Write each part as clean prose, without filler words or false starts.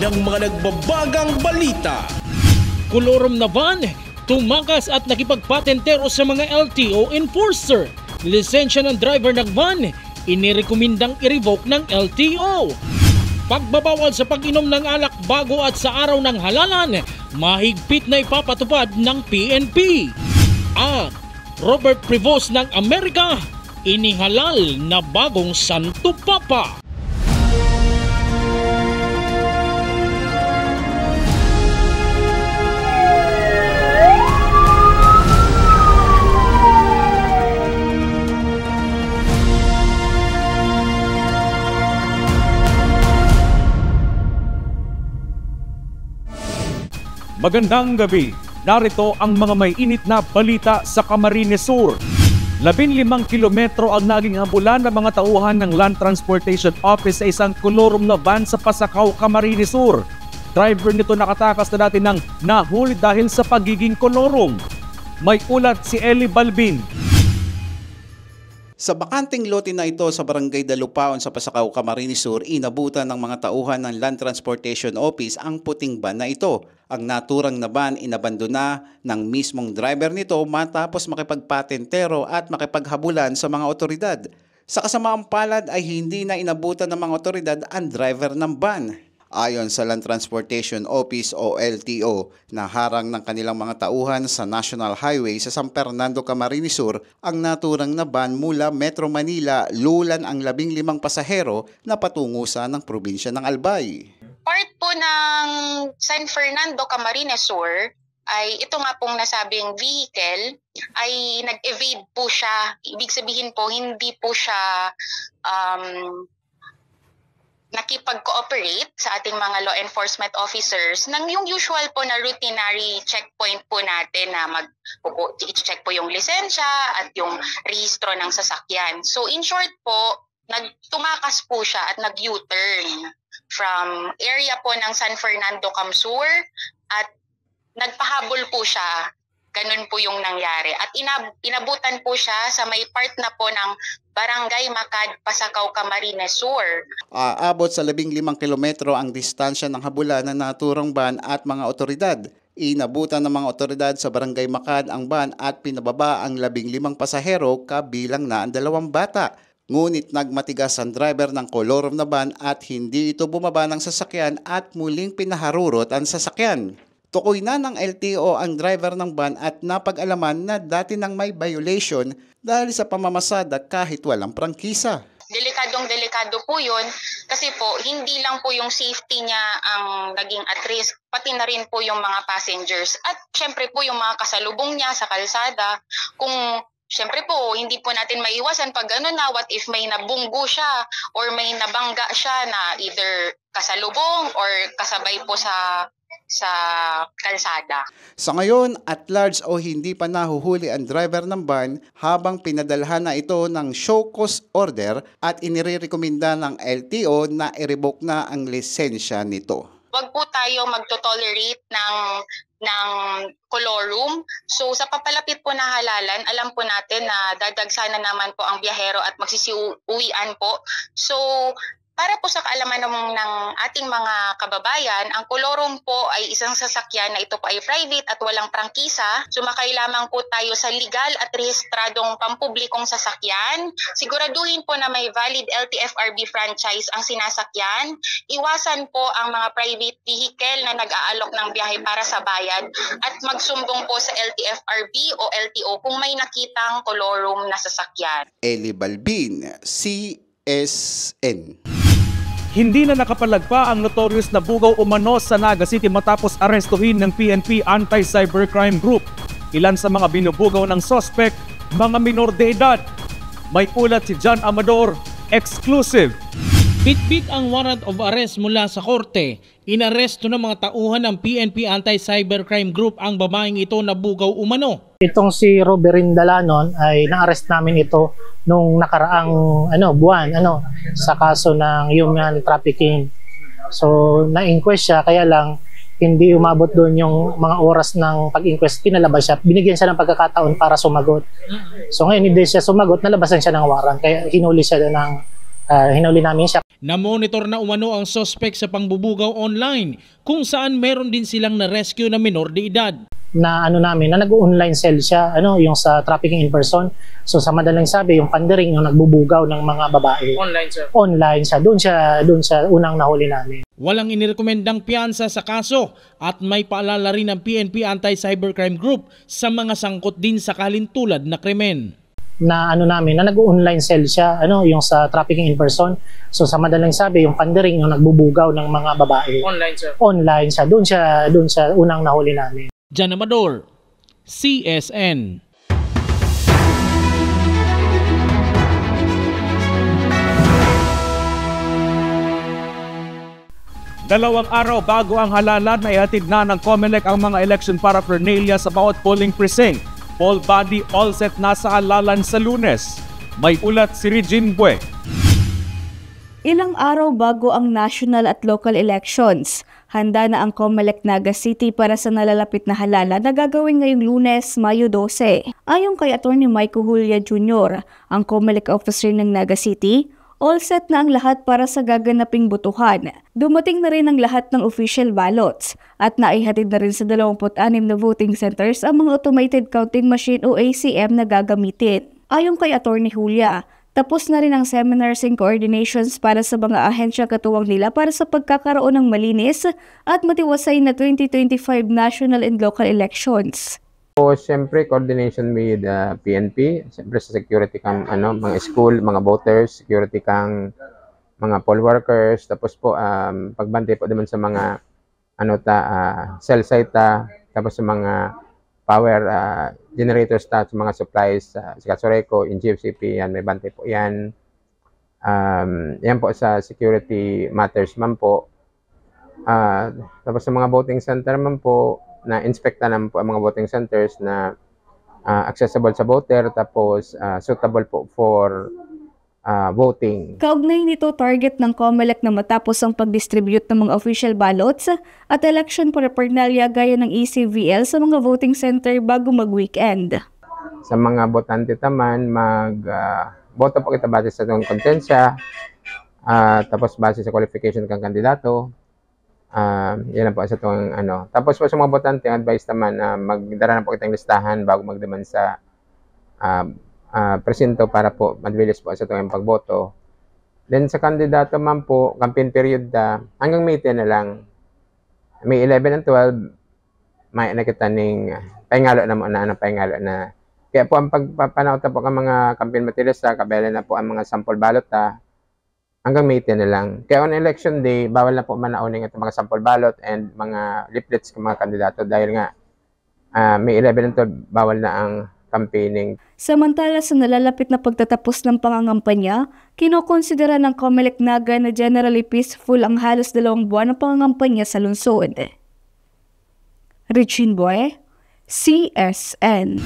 ng mga nagbabagang balita. Kolorom na van, tumakas at nakipagpatentero sa mga LTO enforcer. Lisensya ng driver ng van, inirekomendang i-revoke ng LTO. Pagbabawal sa pag-inom ng alak bago at sa araw ng halalan, mahigpit na ipapatupad ng PNP. At Robert Prevost ng Amerika, inihalal na bagong Santo Papa. Magandang gabi. Narito ang mga may init na balita sa Camarines Sur. 15 kilometro ang naging habulan ng mga tauhan ng Land Transportation Office sa isang kolorom na van sa Pasakaw, Camarines Sur. Driver nito nakatakas na dati ng nahuli dahil sa pagiging kolorom. May ulat si Eli Balbin. Sa bakanting lote na ito sa Barangay Dalupaon sa Pasakaw, Camarines Sur, inabutan ng mga tauhan ng Land Transportation Office ang puting van na ito. Ang naturang na van inabandona ng mismong driver nito matapos makipagpatentero at makipaghabulan sa mga otoridad. Sa kasamaang palad ay hindi na inabutan ng mga otoridad ang driver ng van. Ayon sa Land Transportation Office o LTO, naharang ng kanilang mga tauhan sa National Highway sa San Fernando, Camarines Sur ang naturang na van mula Metro Manila, lulan ang 15 pasahero na patungo sa ng probinsya ng Albay. Part po ng San Fernando, Camarines Sur ay ito nga pong nasabing vehicle ay nag-evade po siya. Ibig sabihin po hindi po siya nakipag-cooperate sa ating mga law enforcement officers ng yung usual po na routinary checkpoint po natin na i-check po yung lisensya at yung rehistro ng sasakyan. So in short po, tumakas po siya at nag-U-turn from area po ng San Fernando, Camsur at nagpahabol po siya. Ganun po yung nangyari. At inabutan po siya sa may part na po ng Barangay Macad, Pasakaw, Camarines Sur. Aabot sa 15 kilometro ang distansya ng habulan ng naturang van at mga otoridad. Inabutan ng mga otoridad sa Barangay Macad ang van at pinababa ang 15 pasahero kabilang na ang 2 bata. Ngunit nagmatigas ang driver ng kolorom na van at hindi ito bumaba ng sasakyan at muling pinaharurot ang sasakyan. Tukoy na ng LTO ang driver ng van at napag-alaman na dati nang may violation dahil sa pamamasada kahit walang prangkisa. Delikadong-delikado po yun kasi po hindi lang po yung safety niya ang naging at risk, pati na rin po yung mga passengers at syempre po yung mga kasalubong niya sa kalsada. Kung syempre po hindi po natin maiwasan pag gano'n na what if may nabunggo siya or may nabangga siya na either kasalubong or kasabay po sa kalsada. Sa ngayon, at large o hindi pa nahuhuli ang driver ng van habang pinadalhan na ito ng show cause order at inirekomenda ng LTO na i-revoke na ang lisensya nito. Wag po tayo magto-tolerate ng kolorum. So sa papalapit po na halalan, alam po natin na dadagsana naman po ang biyahero at magsisiuwian po. So para po sa kaalaman ng ating mga kababayan, ang kolorum po ay isang sasakyan na ito po ay private at walang prangkisa. Sumakay lamang po tayo sa legal at rehistradong pampublikong sasakyan. Siguraduhin po na may valid LTFRB franchise ang sinasakyan. Iwasan po ang mga private vehicle na nag-aalok ng biyahe para sa bayan at magsumbong po sa LTFRB o LTO kung may nakitang kolorum na sasakyan. Eli Balbin, CSN. Hindi na nakapalagpa ang notorious na bugaw umano sa Naga City matapos arestuhin ng PNP Anti-Cybercrime Group. Ilan sa mga binubugaw ng suspect, mga minor de edad. May ulat si John Amador, exclusive. Bitbit ang warrant of arrest mula sa korte. Inaresto ng mga tauhan ng PNP Anti-Cybercrime Group ang babaeng ito na bugaw umano. Itong si Roberin Dalanon ay na-arrest namin ito nung nakaraang buwan sa kaso ng human trafficking. So na-inquest siya, kaya lang hindi umabot doon yung mga oras ng pag-inquest, pinalabas siya. Binigyan siya ng pagkakataon para sumagot. So ngayon hindi siya sumagot, nalabasan siya ng warrant, kaya hinuli siya ng Hinuli namin siya. Na-monitor na umano ang suspect sa pangbubugaw online kung saan meron din silang na-rescue na minor de edad. Na nag-online sell siya, yung sa trafficking in person. So sa madaling sabi, yung pandering, yung nagbubugaw ng mga babae. Online, sir? Online siya. Doon siya unang nahuli namin. Walang inirekomendang piyansa sa kaso at may paalala rin ng PNP Anti-Cybercrime Group sa mga sangkot din sa kalintulad na krimen. Na nag-online sell siya, yung sa trafficking in person. So sa madaling sabi, yung pandering, yung nagbubugaw ng mga babae. Online, sir? Online siya. Doon siya unang nahuli namin. Jan Amador, CSN. Dalawang araw bago ang halalan na ihatid na ng COMELEC ang mga election paraphernalia sa bawat polling precinct. Poll body all set na sa halalan sa Lunes. May ulat si Regine Bue. Ilang araw bago ang national at local elections, handa na ang COMELEC Naga City para sa nalalapit na halalan na gagawin ngayong Lunes, Mayo 12. Ayon kay Atty. Mike Julia Jr., ang COMELEC officer ng Naga City, all set na ang lahat para sa gaganaping botohan. Dumating na rin ang lahat ng official ballots at naihatid na rin sa 26 na voting centers ang mga automated counting machine o ACM na gagamitin. Ayon kay Atty. Julia, tapos na rin ang seminars and coordinations para sa mga ahensya katuwang nila para sa pagkakaroon ng malinis at matiwasay na 2025 national and local elections. So, siyempre, coordination with PNP, siyempre sa security kang mga school, mga voters, security kang mga poll workers, tapos po pagbantay po naman sa mga cell site, tapos sa mga power generators, sa mga supplies sa Katsureco, in GFCP, yan, may bantay po yan. Yan po sa security matters man po. Tapos sa mga voting center man po, na-inspecta naman po ang mga voting centers na accessible sa voter, tapos suitable po for voting. Kaugnay nito, target ng COMELEC na matapos ang pag-distribute ng mga official ballots at election paraphernalia gaya ng ECVL sa mga voting center bago mag-weekend. Sa mga botante naman, boto po kita base sa itong konsensya, tapos base sa qualification kang kandidato. Yan po sa itong Tapos po sa mga botante, advice naman na magdara na po kitang listahan bago magdaman sa presinto para po mabilis po sa itong pagboto. Then sa kandidato man po, campaign period hanggang May 10 na lang. May 11 and 12, may nakita ning pahingalo na pahingalo na. Kaya po ang pagpapanauta po ang mga campaign materials kabela na po ang mga sample ballot hanggang May 10 na lang. Kaya on election day, bawal na po manauning itong mga sample ballot and mga leaflets ng mga kandidato dahil nga May 11 and 12, bawal na ang campaigning. Samantala sa nalalapit na pagtatapos ng pangangampanya, kinokonsidera ng COMELEC Naga na generally peaceful ang halos 2 buwan ng pangangampanya sa lungsod. Regine Bue, CSN.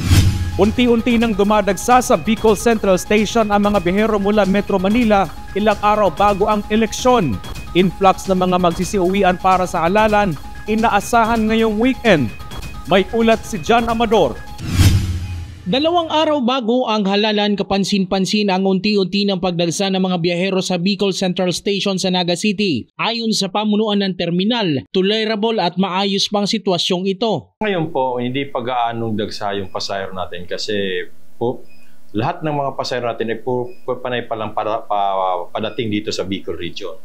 Unti-unti nang dumadagsa sa Bicol Central Station ang mga biyahero mula Metro Manila ilang araw bago ang eleksyon. Influx ng mga magsisiuwian para sa halalan, inaasahan ngayong weekend. May ulat si Jan Amador. 2 araw bago ang halalan, kapansin-pansin ang unti-unti ng pagdagsa ng mga biyahero sa Bicol Central Station sa Naga City. Ayon sa pamunuan ng terminal, tolerable at maayos pang sitwasyong ito. Ngayon po, hindi pa-gaanong dagsa yung pasahero natin kasi po, lahat ng mga pasahero natin ay panay pa lang padating dito sa Bicol region.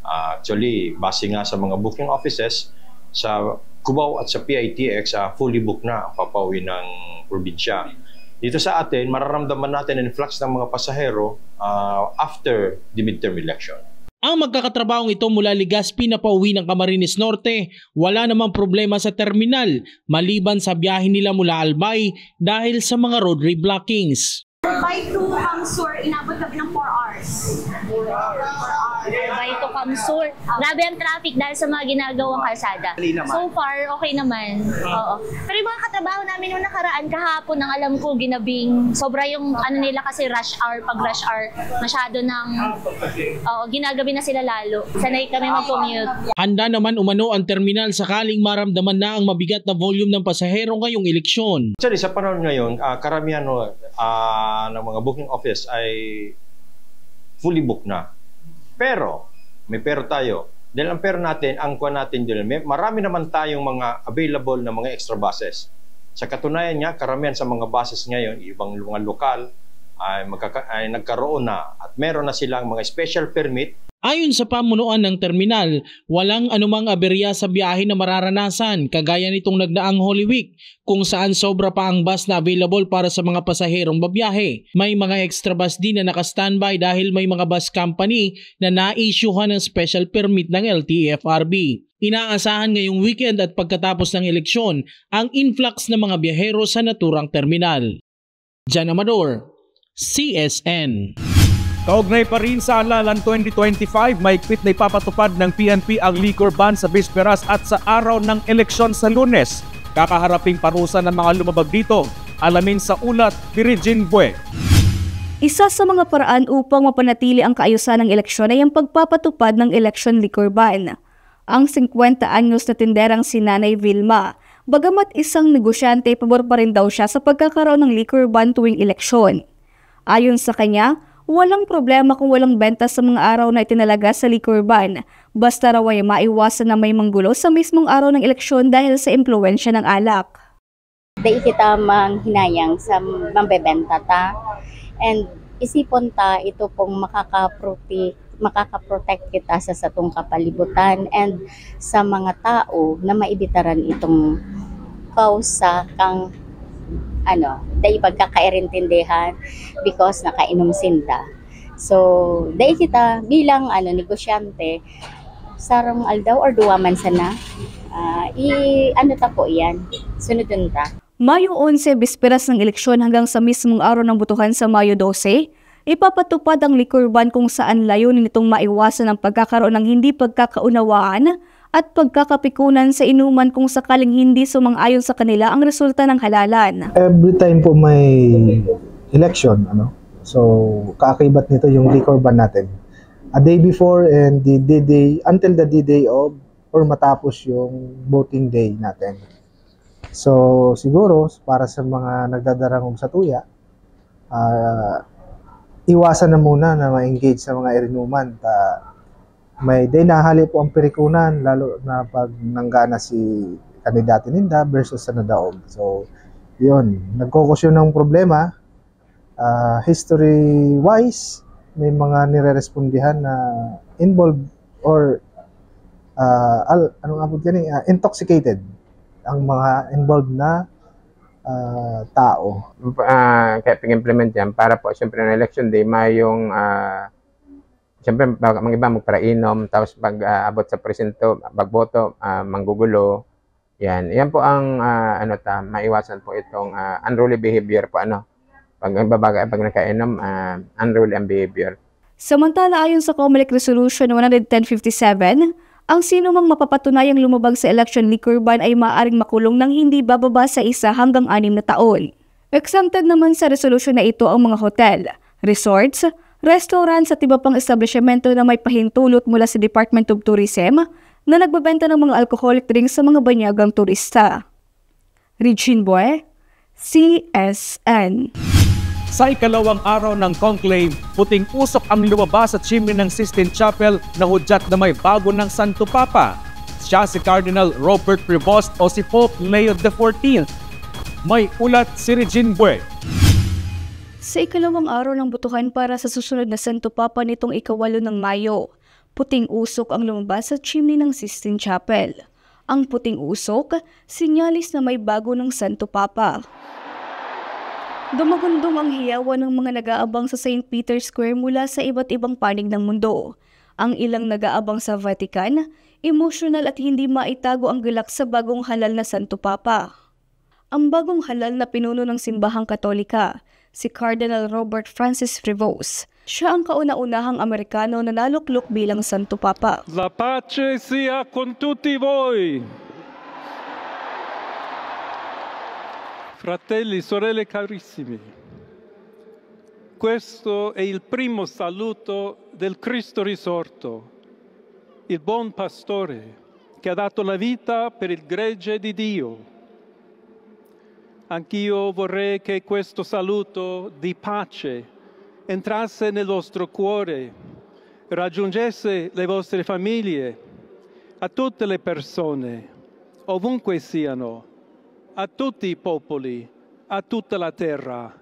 Actually, base nga sa mga booking offices, sa Cubao at sa PITX, fully booked na ang papauwi ng probinsya. Dito sa atin, mararamdaman natin ang influx ng mga pasahero after the midterm election. Ang magkakatrabahong ito mula Legazpi na pauwi ng Camarines Norte, wala namang problema sa terminal maliban sa biyahe nila mula Albay dahil sa mga road reblockings. Albay to Kamsur, inabot kami ng 4 hours. 4 hours. Albay to Kamsur. Grabe ang traffic dahil sa mga ginagawang kalsada. So far, okay naman. Oo. Pero yung mga katrabaho namin nung nakaraan kahapon, ang alam ko, ginabing, sobra yung nila kasi rush hour, pag rush hour, masyado ng, ginagabi na sila lalo. Sanay kami mag-commute. Handa naman umano ang terminal sakaling maramdaman na ang mabigat na volume ng pasahero ngayong eleksyon. Actually, sa panahon ngayon, karamihan ng mga booking office ay fully booked na. Pero, may pero tayo. Dahil ang pero natin, ang kuha natin dito, marami naman tayong mga available na mga extra buses. Sa katunayan nga, karamihan sa mga buses ngayon, ibang mga lokal, ay nagkaroon na at meron na silang mga special permit. Ayon sa pamunuan ng terminal, walang anumang aberya sa biyahe na mararanasan kagaya nitong nagdaang Holy Week kung saan sobra pa ang bus na available para sa mga pasaherong babiyahe. May mga extra bus din na naka-standby dahil may mga bus company na na-issuehan ng special permit ng LTFRB. Inaasahan ngayong weekend at pagkatapos ng eleksyon ang influx ng mga biyahero sa naturang terminal. Jan Amador, CSN. Kaugnay pa rin sa halalan 2025, mahigpit na ipapatupad ng PNP ang liquor ban sa bisperas at sa araw ng eleksyon sa Lunes. Kakaharaping parusa ng mga lumabag dito. Alamin sa ulat ni Regine Bue. Isa sa mga paraan upang mapanatili ang kaayusan ng eleksyon ay ang pagpapatupad ng election liquor ban. Ang 50 anyos na tinderang si Nanay Vilma, bagamat isang negosyante, pabor pa rin daw siya sa pagkakaroon ng liquor ban tuwing eleksyon. Ayon sa kanya, walang problema kung walang benta sa mga araw na itinalaga sa liquor ban, basta raw ay maiwasan na may manggulo sa mismong araw ng eleksyon dahil sa impluwensya ng alak. Dahil kita manghinayang sa mambebenta ta, and isipon ta ito pong makakaprotect kita sa satong kapalibutan and sa mga tao na maibitaran itong kausa kang dahil pagkakairintindihan because nakainom sinta. So, dahil kita bilang negosyante, sarang aldaw or duwaman sana, ta po yan, sunodun ta. Mayo 11, bisperas ng eleksyon hanggang sa mismong araw ng butuhan sa Mayo 12, ipapatupad ang liquor ban kung saan layunin nitong maiwasan ang pagkakaroon ng hindi pagkakaunawaan at pagkakapikunan sa inuman kung sakaling hindi sumang-ayon sa kanila ang resulta ng halalan. Every time po may election, so kaakibat nito yung liquor ban natin. A day before and the day until the day of or matapos yung voting day natin. So siguro para sa mga nagdadarangog sa tuya, iwasan na muna na ma-engage sa mga irinuman. May day nahali po ang pirikunan, lalo na pag nanggana si kandidato ninda versus sa nadaog. So, yun. Nagkokosyon ng problema. History-wise, may mga nire-respondihan na involved or intoxicated ang mga involved na tao. Kaya pag-implement yan, para po siyempre na election day, may yung siyempre, mga iba magparainom, tapos pag abot sa presinto, magboto, manggugulo. Yan po ang maiwasan po itong unruly behavior po Pag nakainom, unruly ang behavior. Samantala ayon sa COMELEC Resolution 11057, ang sino mang mapapatunayang lumabag sa election liquor ban ay maaaring makulong ng hindi bababa sa 1 hanggang 6 na taon. Exempted naman sa resolution na ito ang mga hotel, resorts, restaurants at iba pang establishmento na may pahintulot mula sa Department of Tourism na nagbebenta ng mga alcoholic drinks sa mga banyagang turista. Regine Bue, CSN. Sa ikalawang araw ng conclave, puting usok ang lumabas sa chimney ng Sistine Chapel na hudyat na may bago ng Santo Papa. Siya si Cardinal Robert Prevost o si Pope Leo XIV. May ulat si Regine Bue. Sa ikalawang araw ng butuhan para sa susunod na Santo Papa nitong 8 ng Mayo, puting usok ang lumabas sa chimney ng Sistine Chapel. Ang puting usok, sinyalis na may bago ng Santo Papa. Dumagundong ang hiyawan ng mga nag-aabang sa St. Peter's Square mula sa iba't ibang panig ng mundo. Ang ilang nag-aabang sa Vatican, emosyonal at hindi maitago ang galak sa bagong halal na Santo Papa. Ang bagong halal na pinuno ng Simbahang Katolika, si Cardinal Robert Francis Prevost. Siya ang kauna-unahang Amerikano na naluklok bilang Santo Papa. La pace sia con tutti voi. Fratelli, sorelle carissimi, questo è il primo saluto del Cristo risorto, il buon pastore che ha dato la vita per il gregge di Dio. Anch'io vorrei che questo saluto di pace entrasse nel vostro cuore, raggiungesse le vostre famiglie, a tutte le persone, ovunque siano, a tutti i popoli, a tutta la terra.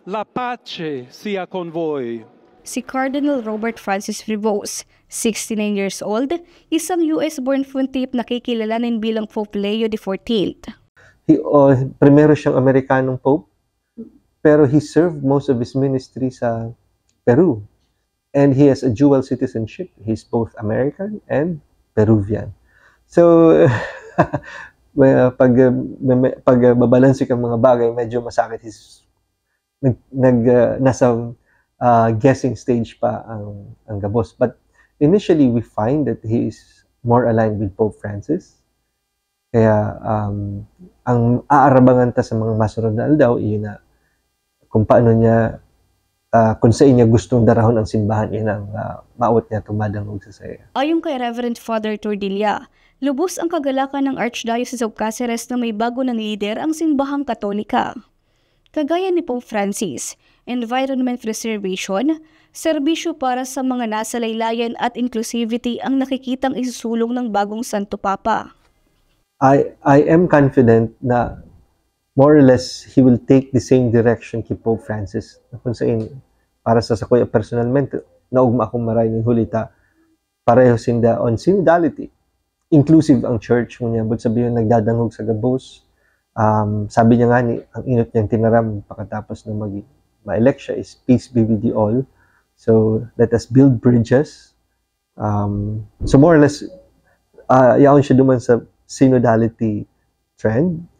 La pace sia con voi. Si Cardinal Robert Francis Prevost, 69 years old, isang US-born pontiff na kikilalanin bilang Pope Leo XIV. Primero siyang Amerikanong Pope, pero he served most of his ministry sa Peru. And he has a dual citizenship. He's both American and Peruvian. So, pag babalansi kang mga bagay, medyo masakit. Nasa guessing stage pa ang gabos. But initially, we find that he is more aligned with Pope Francis. Kaya, ang aarabangan ta sa mga masunod na aldaw, iyon na kung paano niya kung sa inya gustong darahon ang simbahan, yun ang maot niya tumadangog sa saya. Ayon kay Reverend Father Tordilla, lubos ang kagalakan ng Archdiocese of Cáceres na may bago ng lider ang simbahang Katolika. Kagaya ni Pope Francis, environment preservation, serbisyo para sa mga nasa laylayan at inclusivity ang nakikitang isusulong ng bagong Santo Papa. I am confident na more or less, he will take the same direction kay Pope Francis. Kung sa para sa kuya personalmente, naugma akong maray ng hulita, pareho sinda on synodality. Inclusive ang church, ngunyan, but sabihin nagdadangog sa gabos. Sabi niya nga ang inot niyang tinaram pagkatapos na ma-elect siya is peace be with you all. So, let us build bridges. So more or less, yaon siya duman sa synodality trend.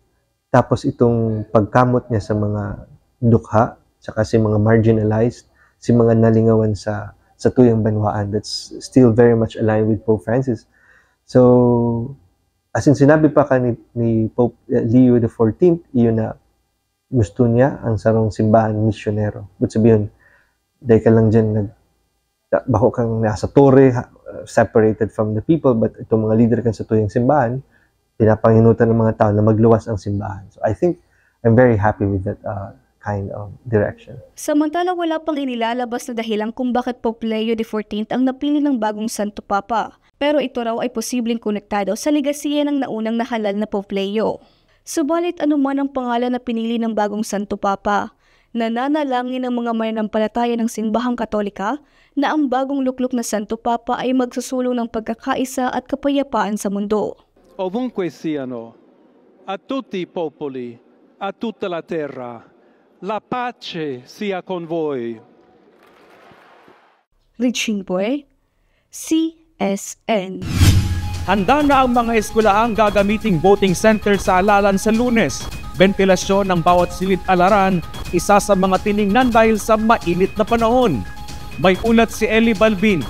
Tapos itong pagkamot niya sa mga dukha, saka si mga marginalized, si mga nalingawan sa tuyang banwaan, that's still very much aligned with Pope Francis. So, as in sinabi pa ka ni Pope Leo XIV, iyon na gusto niya ang sarong simbahan misyonero. But sabihin, dahil ka lang dyan, bako kang nasa tore, separated from the people, but itong mga leader kan sa tuyang simbahan, pinapanginutan ng mga tao na magluwas ang simbahan. So I think I'm very happy with that kind of direction. Samantala wala pang inilalabas na dahilan kung bakit Pope Leo XIV ang napili ng bagong Santo Papa. Pero ito raw ay posibleng konektado sa legasiya ng naunang nahalal na Pope Leo. Subalit anuman ang pangalan na pinili ng bagong Santo Papa, nananalangin ng mga mananampalataya ng simbahang Katolika na ang bagong luklok na Santo Papa ay magsusulong ng pagkakaisa at kapayapaan sa mundo. Ovunque siano, a tutti i popoli, a tutta la terra, la pace sia con voi. Regine Boy, CSN. Handa na ang mga eskwelaang gagamiting voting center sa Alalan sa Lunes. Ventilasyon ng bawat silid-alaran, isa sa mga tiningnan dahil sa mainit na panahon. May ulat si Eli Balbin.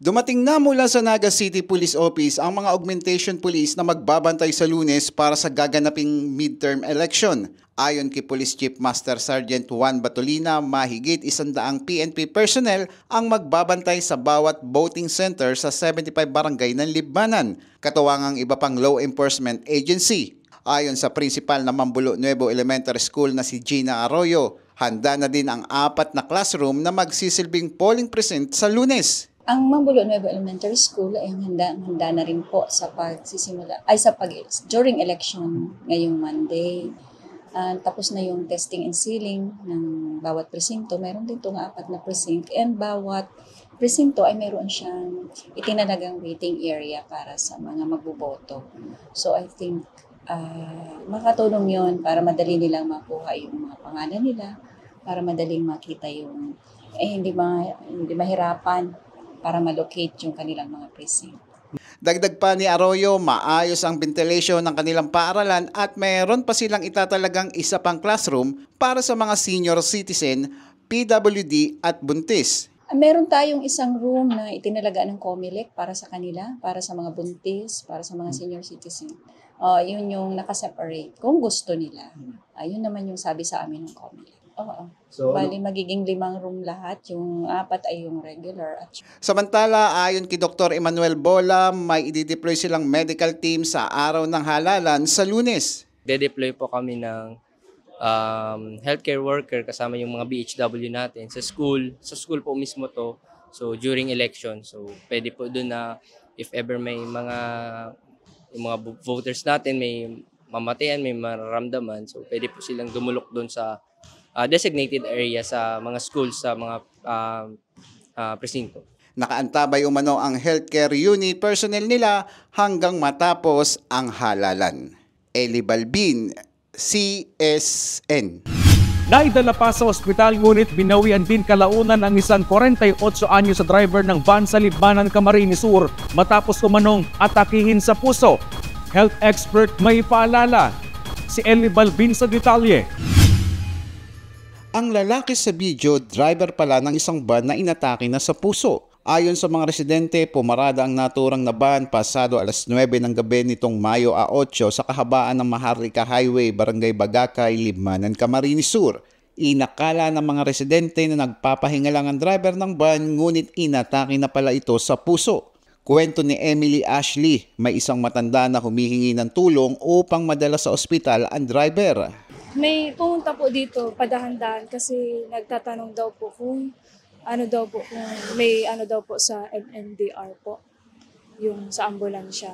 Dumating na mula sa Naga City Police Office ang mga augmentation police na magbabantay sa Lunes para sa gaganaping midterm election. Ayon kay Police Chief Master Sergeant Juan Batolina, mahigit 100 PNP personnel ang magbabantay sa bawat voting center sa 75 barangay ng Libmanan, katuwang ang iba pang law enforcement agency. Ayon sa principal ng Mambulo Nuevo Elementary School na si Gina Arroyo, handa na din ang 4 na classroom na magsisilbing polling precinct sa Lunes. Ang Mambulo Nuevo Elementary School ay handa na rin po sa during election ngayong Monday. Tapos na yung testing and sealing ng bawat presinto. Meron din itong 4 na precinct and bawat presinto ay meron siyang itinalagang waiting area para sa mga magboboto. So I think makatulong yon para madali nilang makuha yung mga pangalan nila, para madaling makita yung hindi mahirapan para malocate yung kanilang mga precinct. Dagdag pa ni Arroyo, maayos ang ventilation ng kanilang paaralan at mayroon pa silang itatalagang isa pang classroom para sa mga senior citizen, PWD at buntis. Meron tayong isang room na itinalaga ng COMELEC para sa kanila, para sa mga buntis, para sa mga senior citizen. Yun yung nakaseparate kung gusto nila. Yun naman yung sabi sa amin ng COMELEC. So, bali magiging 5 room lahat, yung 4 ay yung regular. Samantala, ayon kay Dr. Emmanuel Bola, may i-deploy silang medical team sa araw ng halalan sa Lunes. De-deploy po kami ng healthcare worker kasama yung mga BHW natin sa school po mismo to. So during election, so pwede po doon na if ever may yung mga voters natin may mamatayan, may mararamdaman, so pwede po silang dumulok doon sa designated area sa mga schools, sa mga presinto. Nakaantabay umano ang healthcare unit personnel nila hanggang matapos ang halalan. Eli Balbin, CSN. Naidala pa sa ospital ngunit binawian din kalaunan ang isang 48 anyo sa driver ng van sa Libmanan, Camarines Sur matapos umanong atakihin sa puso. Health expert may paalala. Si Eli Balbin sa detalye. Ang lalaki sa video, driver pala ng isang van na inatake na sa puso. Ayon sa mga residente, pumarada ang naturang na van pasado alas 9 ng gabi nitong Mayo 8 sa kahabaan ng Maharlika Highway, Barangay Bagakay, Libmanan, Camarines Sur. Inakala ng mga residente na nagpapahinga lang ang driver ng van ngunit inatake na pala ito sa puso. Kwento ni Emily Ashley, may isang matanda na humihingi ng tulong upang madala sa ospital ang driver. May pumunta po dito padahan-dahan kasi nagtatanong daw po kung kung may sa MMDR po, yung sa ambulansya.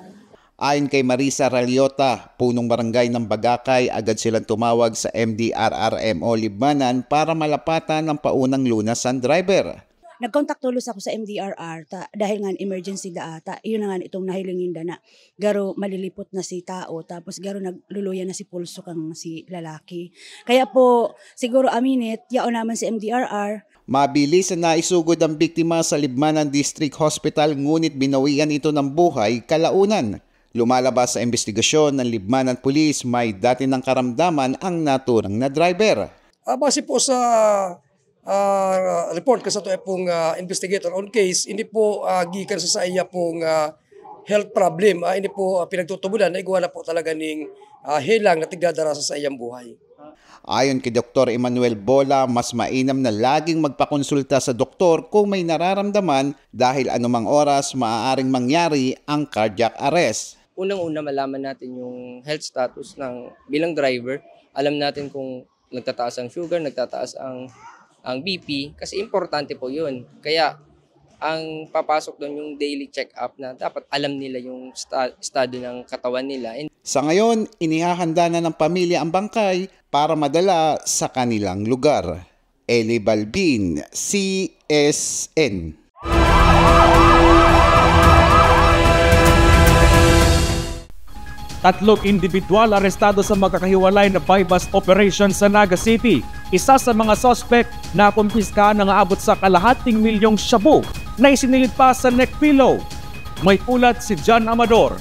Ayon kay Marisa Raliota, punong barangay ng Bagakay, agad silang tumawag sa MDRRMO Libmanan para malapatan ng paunang lunas ang driver. Nag-contact tulos ako sa MDRR dahil nga emergency ata. Iyon na nga itong nahilingin na garo malilipot na si tao tapos garo nagluluya na si pulso kang si lalaki. Kaya po siguro aminit yao naman si MDRR. Mabilis na naisugod ang biktima sa Libmanan District Hospital ngunit binawian ito ng buhay kalaunan. Lumalabas sa investigasyon ng Libmanan Police, may dati ng karamdaman ang naturang na driver. Base po sa report kasi ito pong investigator on case, hindi po gikan sa iya pong health problem. Hindi po pinagtutubulan na iguala po talaga ng hilang na tigdadara sa iyang buhay. Ayon kay Dr. Emmanuel Bola, mas mainam na laging magpakonsulta sa doktor kung may nararamdaman dahil anumang oras maaaring mangyari ang cardiac arrest. Unang-una malaman natin yung health status ng bilang driver. Alam natin kung nagtataas ang sugar, nagtataas ang BP kasi importante po yun. Kaya ang papasok doon yung daily check-up na dapat alam nila yung estado ng katawan nila. Sa ngayon, inihahanda na ng pamilya ang bangkay para madala sa kanilang lugar. Eli Balbin, CSN. Tatlong individual arestado sa magkakahiwalay na buy-bust operation sa Naga City. Isa sa mga suspect na kumpiskahan na aabot sa kalahating milyong shabu na isinilid pa sa neck pillow. May ulat si John Amador.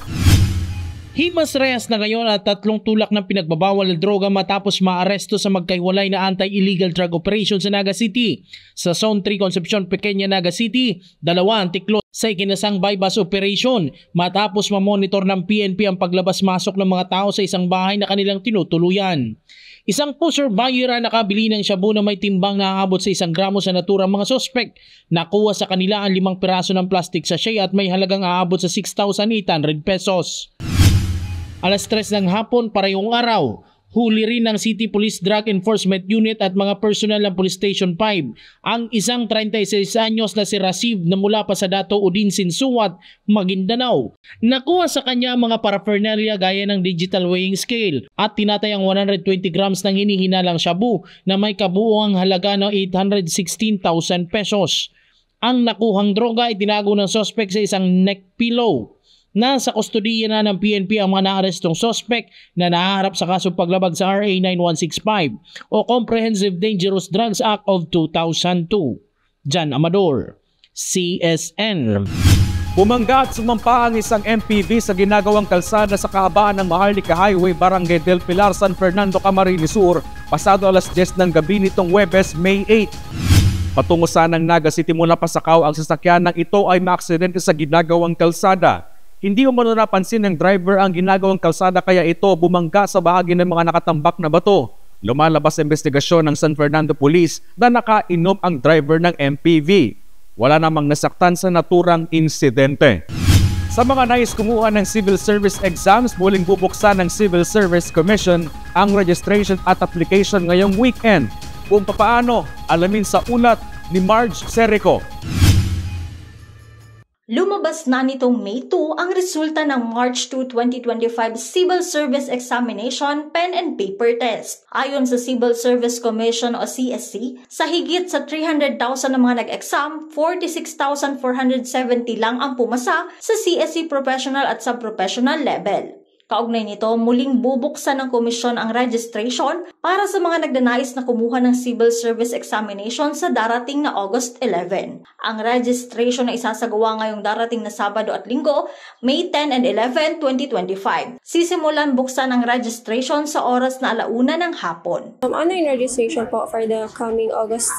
Himas rehas na ngayon at 3 tulak ng pinagbabawal na droga matapos maaresto sa magkahiwalay na anti-illegal drug operation sa Naga City. Sa Zone 3 Concepcion Pequeña, Naga City, 2 ang tiklo sa ikinasang buy-bust operation matapos mamonitor ng PNP ang paglabas-masok ng mga tao sa isang bahay na kanilang tinutuluyan. Isang pusher buyer na nakabili ng shabu na may timbang na aabot sa 1 gramo sa naturang mga suspect. Nakuha sa kanila ang 5 piraso ng plastic sachet at may halagang aabot sa 6,800 pesos. Alas 3 ng hapon, parehong araw, huli rin ng City Police Drug Enforcement Unit at mga personal ng Police Station 5 ang isang 36 anyos na si Rasib na mula pa sa Dato Udin Sinsuat, Maguindanao. Nakuha sa kanya mga paraphernalia gaya ng digital weighing scale at tinatayang 120 grams ng hinihinalang shabu na may kabuuang halaga ng 816,000 pesos. Ang nakuhang droga ay tinago ng suspect sa isang neck pillow. Nasa kustodiya na ng PNP ang mga naarestong suspect na nahaharap sa kasong paglabag sa RA 9165 o Comprehensive Dangerous Drugs Act of 2002. John Amador, CSN. Bumangga at sumampa ang isang MPV sa ginagawang kalsada sa kahabaan ng Maharlika Highway, Barangay del Pilar, San Fernando, Camarines Sur, pasado alas 10 ng gabi nitong Huwebes, May 8. Patungo sanang Naga City mula Pasakaw ang sasakyan ng ito ay maaksidente sa ginagawang kalsada. Hindi umano napansin ng driver ang ginagawang kalsada kaya ito bumangga sa bahagi ng mga nakatambak na bato. Lumalabas sa investigasyon ng San Fernando Police na nakainom ang driver ng MPV. Wala namang nasaktan sa naturang insidente. Sa mga nais kumuha ng Civil Service exams, muling bubuksan ng Civil Service Commission ang registration at application ngayong weekend. Kung papaano, alamin sa ulat ni Marge Serico. Lumabas na nitong May 2 ang resulta ng March 2, 2025 Civil Service Examination Pen and Paper Test. Ayon sa Civil Service Commission o CSC, sa higit sa 300,000 na mga nag-exam, 46,470 lang ang pumasa sa CSC Professional at Sub-Professional level. Kaugnay nito, muling bubuksan ng komisyon ang registration para sa mga nagdanais na kumuha ng Civil Service Examination sa darating na August 11. Ang registration ay isasagawa ngayong darating na Sabado at Linggo, May 10 and 11, 2025. Sisimulan buksan ang registration sa oras na 1:00 ng hapon. Online registration po for the coming August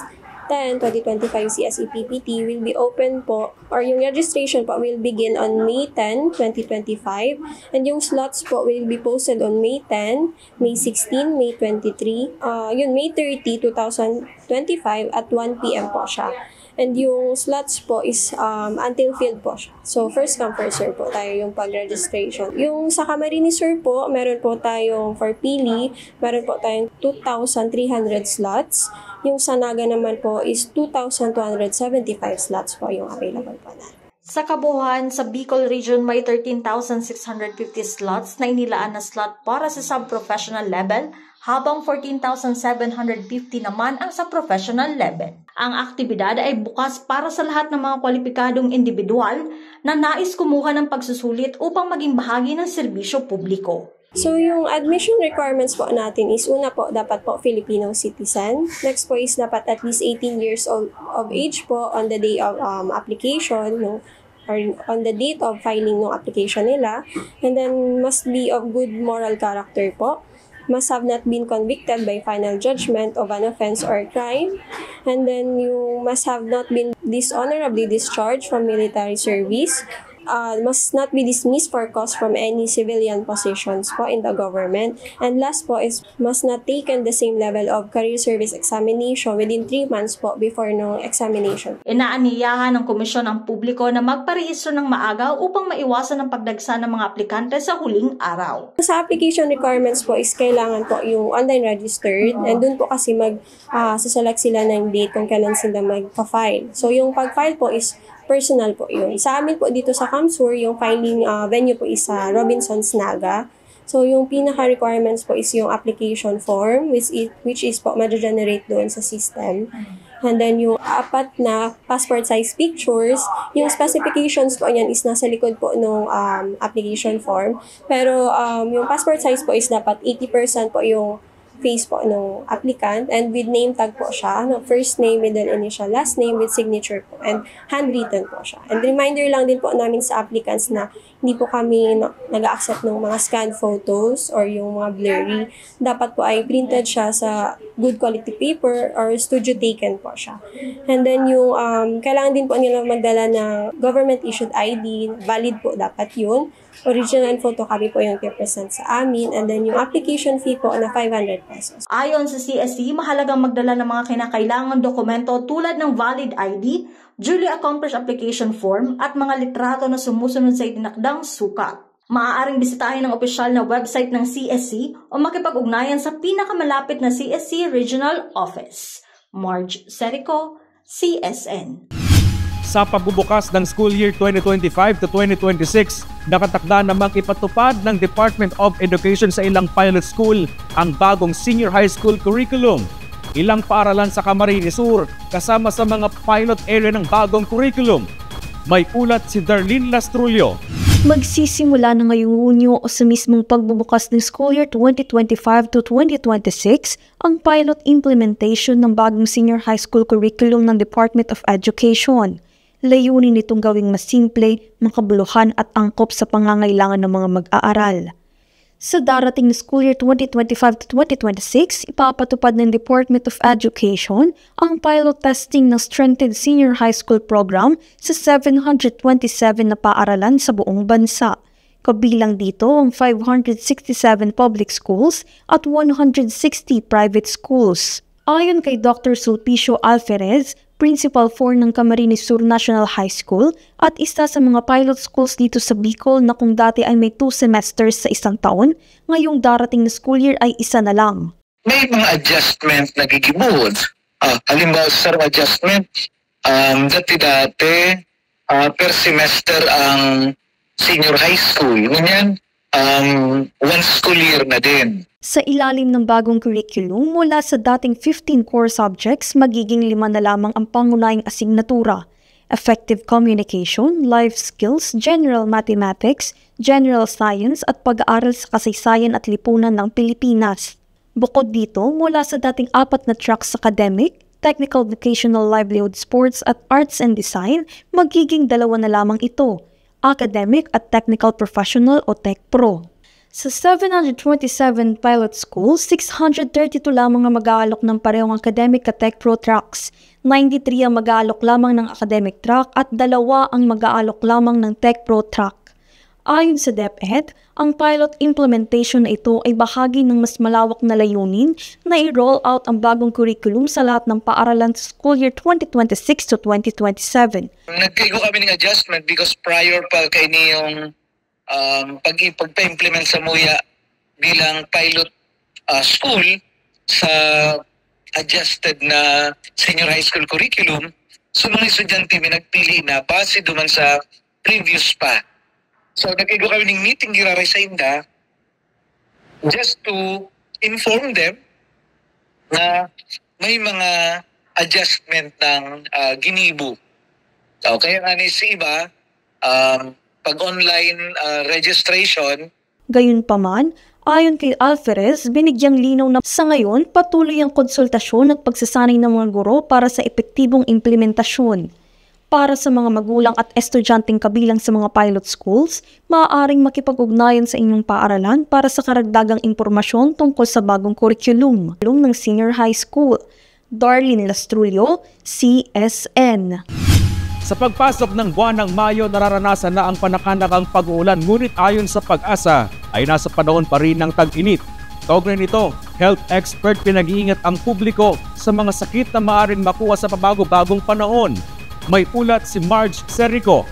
10, 2025 CSE PPT will be open po, or yung registration po will begin on May 10, 2025, and yung slots po will be posted on May 10, May 16, May 23, May 30, 2025 at 1 PM po siya. And yung slots po is until filled po siya. So, first come, first serve po tayo yung pag-registration. Yung sa Camarines Sur po, meron po tayong for Pili, meron po tayong 2,300 slots. Yung sa Naga naman po is 2,275 slots po yung available po natin. Sa kabuuan, sa Bicol Region may 13,650 slots na inilaan na slot para sa sub-professional level, habang 14,750 naman ang sa professional level. Ang aktibidad ay bukas para sa lahat ng mga kwalipikadong individual na nais kumuha ng pagsusulit upang maging bahagi ng serbisyo publiko. So, yung admission requirements po natin is una po, dapat po Filipino citizen. Next po is dapat at least 18 years of age po on the day of application, no? Or on the date of filing ng application nila. And then, must be of good moral character po. Must have not been convicted by final judgment of an offense or crime. And then, you must have not been dishonorably discharged from military service. Must not be dismissed for cause from any civilian positions po in the government. And last po is must not taken the same level of career service examination within 3 months po before no examination. Inaanyayahan ng komisyon ang publiko na magparehistro ng maaga upang maiwasan ang pagdagsa ng mga aplikante sa huling araw. Sa application requirements po is kailangan po yung online registered and dun po kasi saselect sila ng date kung kailan sila magpa-file. So yung pag-file po is personal po yun. Sa amin po dito sa Camsur, yung filing venue po is sa Robinson's Naga. So, yung pinaka-requirements po is yung application form, which is po ma-generate doon sa system. And then, yung 4 na passport size pictures, yung specifications po niyan is nasa likod po ng application form. Pero, yung passport size po is dapat 80% po yung face po ng applicant, and with name tag po siya, first name, middle initial, last name with signature po, and handwritten po siya. And reminder lang din po namin sa applicants na hindi po kami nag-accept ng mga scanned photos or yung mga blurry. Dapat po ay printed siya sa good quality paper or studio taken po siya. And then yung kailangan din po nila magdala ng government issued ID, valid po dapat yun. Original and photocopy po yung i-present sa amin, and then yung application fee po na 500 pesos. Ayon sa CSC, mahalagang magdala ng mga kinakailangang dokumento tulad ng valid ID, duly accomplished application form, at mga litrato na sumusunod sa itinakdang sukat. Maaaring bisitahin ang opisyal na website ng CSC o makipag-ugnayan sa pinakamalapit na CSC Regional Office. Marge Serico, CSN. Sa pagbubukas ng school year 2025 to 2026, nakatakda namang ipatupad ng Department of Education sa ilang pilot school ang bagong senior high school curriculum. Ilang paaralan sa Camarines Sur kasama sa mga pilot area ng bagong curriculum. May ulat si Darlene Lastrullo. Magsisimula na ngayong Hunyo o sa mismong pagbubukas ng school year 2025 to 2026 ang pilot implementation ng bagong senior high school curriculum ng Department of Education. Layunin nitong gawing mas simple, makabuluhan at angkop sa pangangailangan ng mga mag-aaral. Sa darating na school year 2025 to 2026, ipapatupad ng Department of Education ang pilot testing ng Strengthened Senior High School Program sa 727 na paaralan sa buong bansa. Kabilang dito ang 567 public schools at 160 private schools. Ayon kay Dr. Sulpicio Alferez, Principal 4 ng Camarines Sur National High School at isa sa mga pilot schools dito sa Bicol na kung dati ay may 2 semesters sa isang taon, ngayong darating na school year ay isa na lang. May mga adjustment na gigibuod. Halimbawa sa adjustment, dati per semester ang senior high school. Ganyan, 1 school year na din. Sa ilalim ng bagong curriculum, mula sa dating 15 core subjects, magiging 5 na lamang ang pangunahing asignatura. Effective communication, life skills, general mathematics, general science at pag-aaral sa kasaysayan at lipunan ng Pilipinas. Bukod dito, mula sa dating 4 na tracks academic, technical, vocational, livelihood, sports at arts and design, magiging 2 na lamang ito, academic at technical professional o Tech Pro. Sa 727 pilot schools, 632 lamang ang mag-aalok ng parehong academic at Tech Pro tracks, 93 ang mag-aalok lamang ng academic track at 2 ang mag-aalok lamang ng Tech Pro track. Ayon sa DepEd, ang pilot implementation na ito ay bahagi ng mas malawak na layunin na i-roll out ang bagong curriculum sa lahat ng paaralan sa school year 2026 to 2027. Nagkaigo kami ng adjustment because prior pa kay niyong pagpa-implement sa MUYA bilang pilot school sa adjusted na senior high school curriculum, so mga estudyante may nagpili na base duman sa previous pa. So nagkaigo kami ng meeting giraray sa INDA just to inform them na may mga adjustment ng ginibo. So kaya nga si iba, pag online registration. Gayunpaman, ayon kay Alferez, binigyang linaw na sa ngayon patuloy ang konsultasyon at pagsasanay ng mga guro para sa epektibong implementasyon. Para sa mga magulang at estudyanteng kabilang sa mga pilot schools, maaaring makipag-ugnayan sa inyong paaralan para sa karagdagang impormasyon tungkol sa bagong curriculum ng senior high school. Darlene Lastrulio, CSN. Sa pagpasok ng buwan ng Mayo, nararanasan na ang panakanakang pag-uulan, ngunit ayon sa Pag-asa ay nasa panahon pa rin ng tag-init. Kaugnay nito, health expert pinag-iingat ang publiko sa mga sakit na maaaring makuha sa pabago-bagong panahon. May ulat si Marge Serico.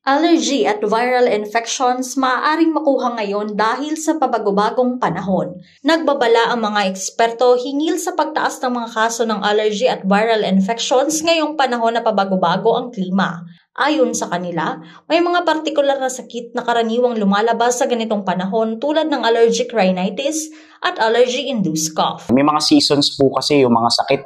Allergy at viral infections maaaring makuha ngayon dahil sa pabago-bagong panahon. Nagbabala ang mga eksperto hinggil sa pagtaas ng mga kaso ng allergy at viral infections ngayong panahon na pabago-bago ang klima. Ayon sa kanila, may mga partikular na sakit na karaniwang lumalabas sa ganitong panahon tulad ng allergic rhinitis at allergy-induced cough. May mga seasons po kasi yung mga sakit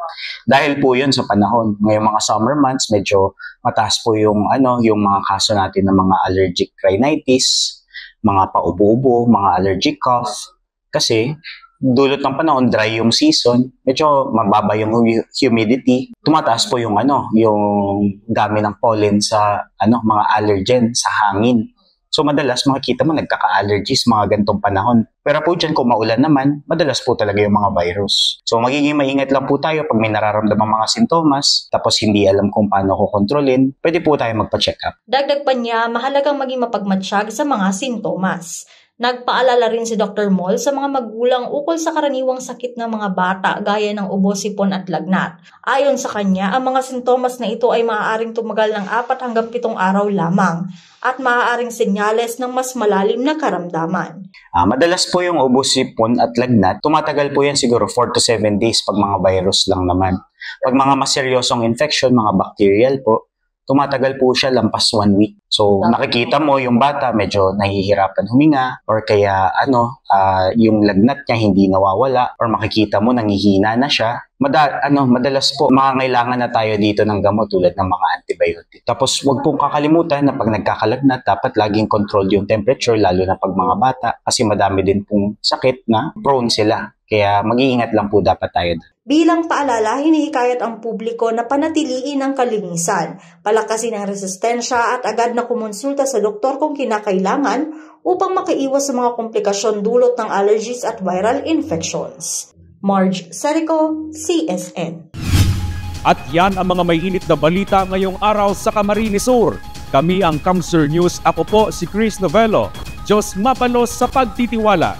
dahil po yun sa panahon. Ngayong mga summer months, medyo mataas po yung mga kaso natin ng mga allergic rhinitis, mga paubo-ubo, mga allergic cough. Kasi dulot ng panahon, dry yung season, medyo mababa yung humidity. Tumataas po yung dami ng pollen sa mga allergen sa hangin. So madalas makikita mo nagkaka-allergies mga ganitong panahon. Pero po dyan kung maulan naman, madalas po talaga yung mga virus. So magiging maingat lang po tayo pag may nararamdamang mga sintomas, tapos hindi alam kung paano ko kontrolin, pwede po tayo magpa-check up. Dagdag pa niya, mahalagang maging mapagmatsyag sa mga sintomas. Nagpaalala rin si Dr. Moll sa mga magulang ukol sa karaniwang sakit ng mga bata gaya ng ubo, sipon at lagnat. Ayon sa kanya, ang mga sintomas na ito ay maaaring tumagal ng 4 hanggang 7 araw lamang at maaaring senyales ng mas malalim na karamdaman. Madalas po yung ubo, sipon at lagnat, tumatagal po yan siguro 4 to 7 days pag mga virus lang naman. Pag mga mas seryosong infection, mga bacterial po, tumatagal po siya lampas 1 week. So, nakikita mo yung bata medyo nahihirapan huminga or kaya yung lagnat niya hindi nawawala or makikita mo nangihina na siya. Madalas po makakailangan na tayo dito ng gamot tulad ng mga antibiotic. Tapos, wag pong kakalimutan na pag nagkakalagnat, dapat laging control yung temperature lalo na pag mga bata kasi madami din pong sakit na prone sila. Kaya mag-iingat lang po dapat tayo. Bilang paalala, hinihikayat ang publiko na panatiliin ang kalinisan, palakasin ang resistensya at agad na kumonsulta sa doktor kung kinakailangan upang makaiwas sa mga komplikasyon dulot ng allergies at viral infections. Marge Serico, CSN. At yan ang mga may init na balita ngayong araw sa Camarines Sur. Kami ang Kamsur News. Ako po si Chris Novello. Diyos mapalos sa pagtitiwala.